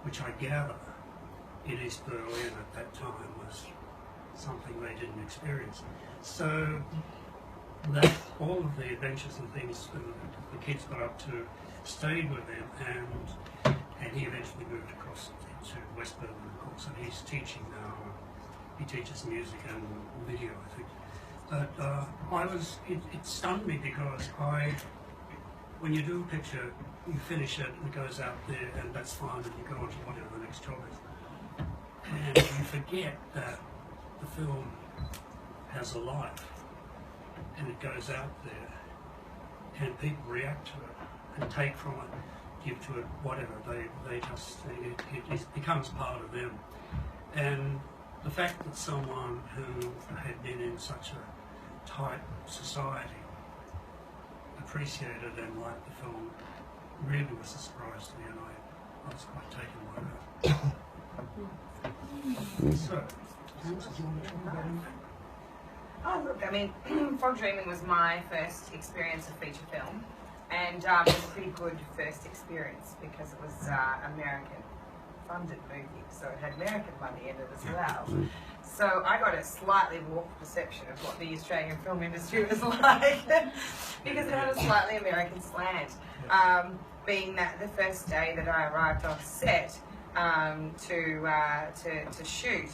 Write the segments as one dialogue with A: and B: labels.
A: which I gather in East Berlin at that time was something they didn't experience. So that all of the adventures and things the kids got up to stayed with him, and he eventually moved across to West Berlin, of course, and he's teaching now. He teaches music and video, I think. But it stunned me because when you do a picture, you finish it and it goes out there, and that's fine, and you go on to whatever the next job is. And you forget that the film has a life, and it goes out there, and people react to it and take from it, give to it whatever they just it becomes part of them. And the fact that someone who had been in such a tight society appreciated and liked the film really was a surprise to me, and I was quite taken by that. So, Tamsin, do you want to talk about anything?
B: Oh, look, I mean, Fog Dreaming was my first experience of feature film, and it was a pretty good first experience because it was American funded movie, so it had American money in it as well. So I got a slightly warped perception of what the Australian film industry was like because it had a slightly American slant. Being that the first day that I arrived on set to shoot,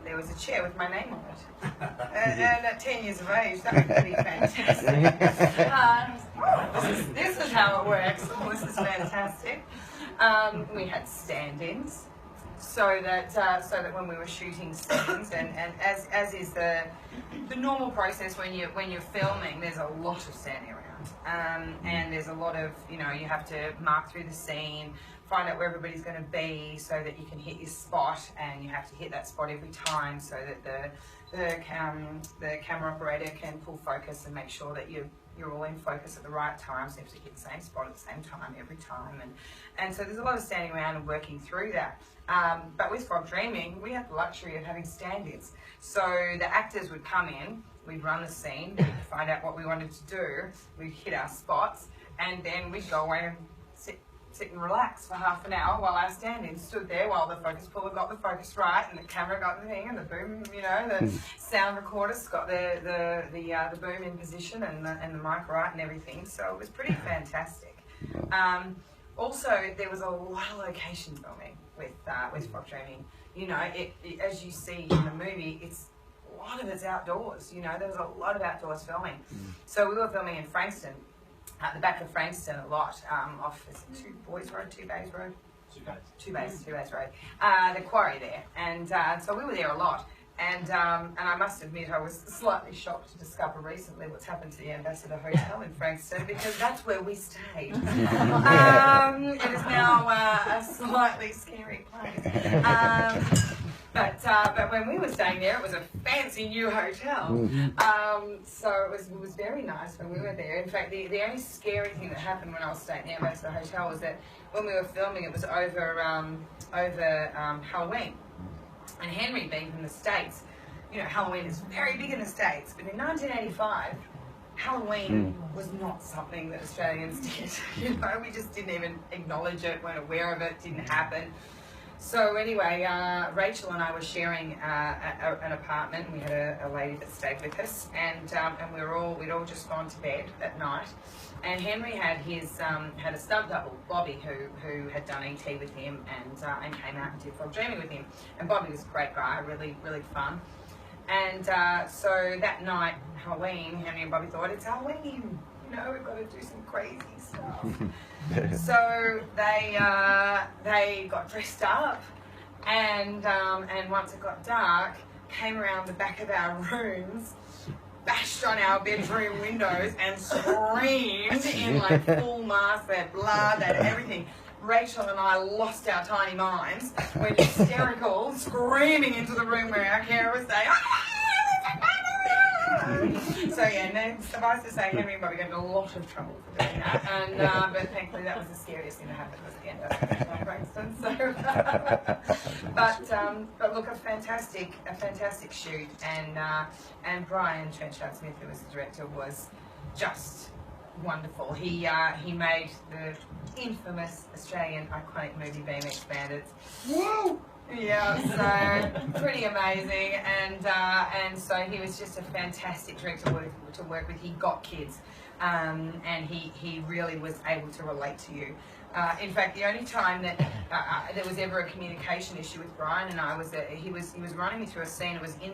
B: there was a chair with my name on it. And at 10 years of age, that was pretty fantastic. This is how it works. Oh, this is fantastic. We had stand-ins, so that when we were shooting scenes, and as is the normal process when you're filming, there's a lot of standing around, and there's a lot of, you have to mark through the scene, find out where everybody's going to be so that you can hit your spot, and you have to hit that spot every time so that the camera operator can pull focus and make sure that you're all in focus at the right time, so you have to hit the same spot at the same time every time, and so there's a lot of standing around and working through that. But with Fog Dreaming, we had the luxury of having stand-ins. So the actors would come in, we'd run the scene, we'd find out what we wanted to do, we'd hit our spots, and then we'd go away and sit and relax for half an hour while our stand-in stood there while the focus puller got the focus right, and the camera got the thing, and the boom, the sound recorder's got the boom in position, and the mic right and everything. So it was pretty fantastic. Also, there was a lot of location filming with Fog Dreaming. As you see in the movie, a lot of it's outdoors. There was a lot of outdoors filming. So we were filming in Frankston, at the back of Frankston a lot, off 2 Bays Road. 2 Bays Road. The quarry there, and so we were there a lot. And I must admit, I was slightly shocked to discover recently what's happened to the Ambassador Hotel in Frankston, because that's where we stayed. It is now a slightly scary place. But when we were staying there, it was a fancy new hotel. So it was very nice when we were there. In fact, the only scary thing that happened when I was staying there at the hotel was that when we were filming, it was over Halloween. And Henry, being from the States, Halloween is very big in the States, but in 1985, Halloween was not something that Australians did. We just didn't even acknowledge it, weren't aware of it, didn't happen. So anyway, Rachel and I were sharing an apartment. We had a lady that stayed with us, and we'd all just gone to bed at night. And Henry had had a stunt double, Bobby, who had done ET with him and came out and did Fog Dreaming with him. And Bobby was a great guy, really, really fun. And so that night, Halloween, Henry and Bobby thought, it's Halloween. We've got to do some crazy stuff. So they got dressed up, and once it got dark, came around the back of our rooms, bashed on our bedroom windows, and screamed in like full mask. They had blood, they had everything. Rachel and I lost our tiny minds. We're hysterical, screaming into the room where our carer was saying, so yeah, suffice to say, Henry and Bobby got in a lot of trouble for doing that, but thankfully that was the scariest thing that happened was the end of Frankston. So, but look, a fantastic shoot, and Brian Trenchard-Smith, who was the director, was just wonderful. He made the infamous Australian iconic movie BMX Bandits.
C: Whoa!
B: Yeah, so pretty amazing, and so he was just a fantastic director to work with. He got kids, and he really was able to relate to you. In fact, the only time that there was ever a communication issue with Brian and I was that he was running me through a scene. It was in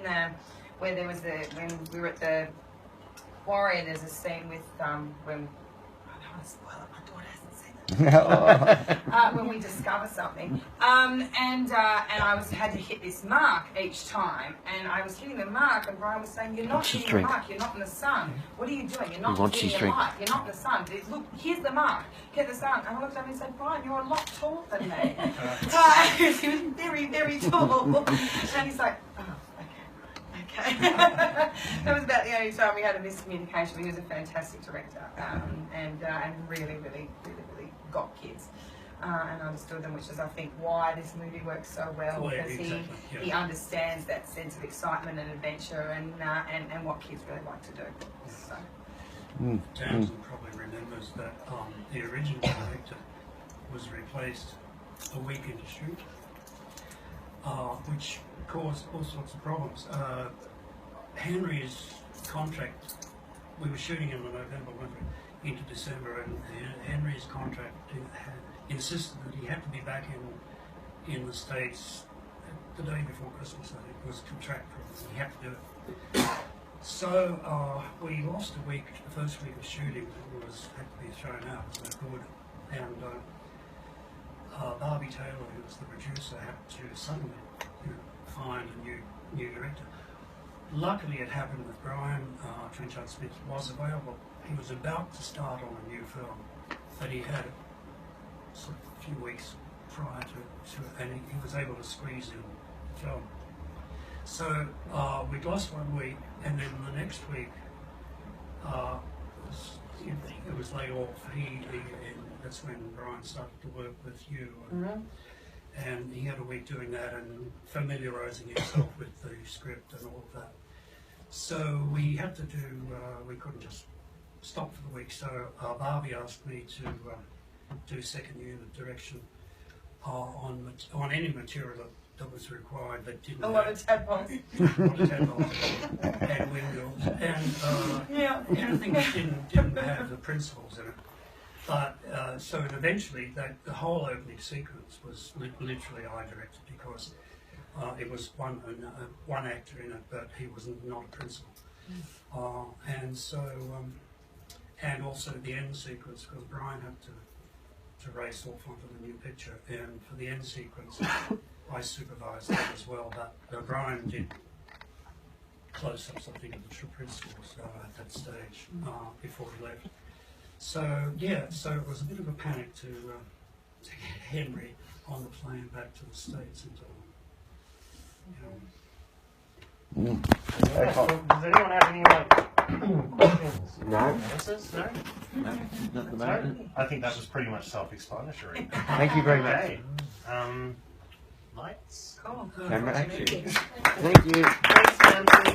B: where there was when we were at the Warrior. There's a scene with when. I don't want to spoil it. My daughter hasn't seen it. When we discover something, and I had to hit this mark each time, and I was hitting the mark, and Brian was saying, "You're not hitting the mark. You're not in the sun. What are you doing? You're not hitting the light. You're not in the sun. Look, here's the mark. Hit the sun." And I looked at him and said, "Brian, you're a lot taller than me." He was very, very tall, and he's like, "Oh, okay." That was about the only time we had a miscommunication. He was a fantastic director, and really, really, really, really got kids and understood them, which is, I think, why this movie works so well, because he understands that sense of excitement and adventure and what kids really like to do. So.
A: Tamsin probably remembers that the original director was replaced a week into shoot, which caused all sorts of problems. Henry's contract, we were shooting in the November winter into December, and Henry's contract insisted that he had to be back in the States the day before Christmas. I think it was contractual. He had to do it. So we lost a week, the first week of shooting. It had to be thrown out as no good. And Barbie Taylor, who was the producer, had to suddenly find a new director. Luckily, it happened with Brian. Trenchard Smith was available. He was about to start on a new film, but he had sort of a few weeks prior to it, and he was able to squeeze in the film. So we'd lost 1 week, and then the next week it was laid off. And that's when Brian started to work with you, and he had a week doing that and familiarising himself with the script and all of that. So we had to we couldn't just stop for the week. So Barbie asked me to do second unit direction on any material that was required that didn't
B: a lot of tadpoles.
A: And windmills and anything that didn't have the principles in it. But so eventually the whole opening sequence was literally I directed, because it was one actor in it, but he was not a principal. And so and also the end sequence, because Brian had to race off onto the new picture, and for the end sequence I supervised that as well, but Brian did close-ups, I think, of the true principals at that stage before he left. So yeah, so it was a bit of a panic to get Henry on the plane back to the States and
C: Does anyone have any questions?
D: No.
C: Answers? No?
D: No, not the moment.
C: I think that was pretty much self-explanatory.
D: Thank you very much.
C: Okay. Lights?
B: Cool.
D: Camera action. Thank you.
C: Thanks, Tamsin.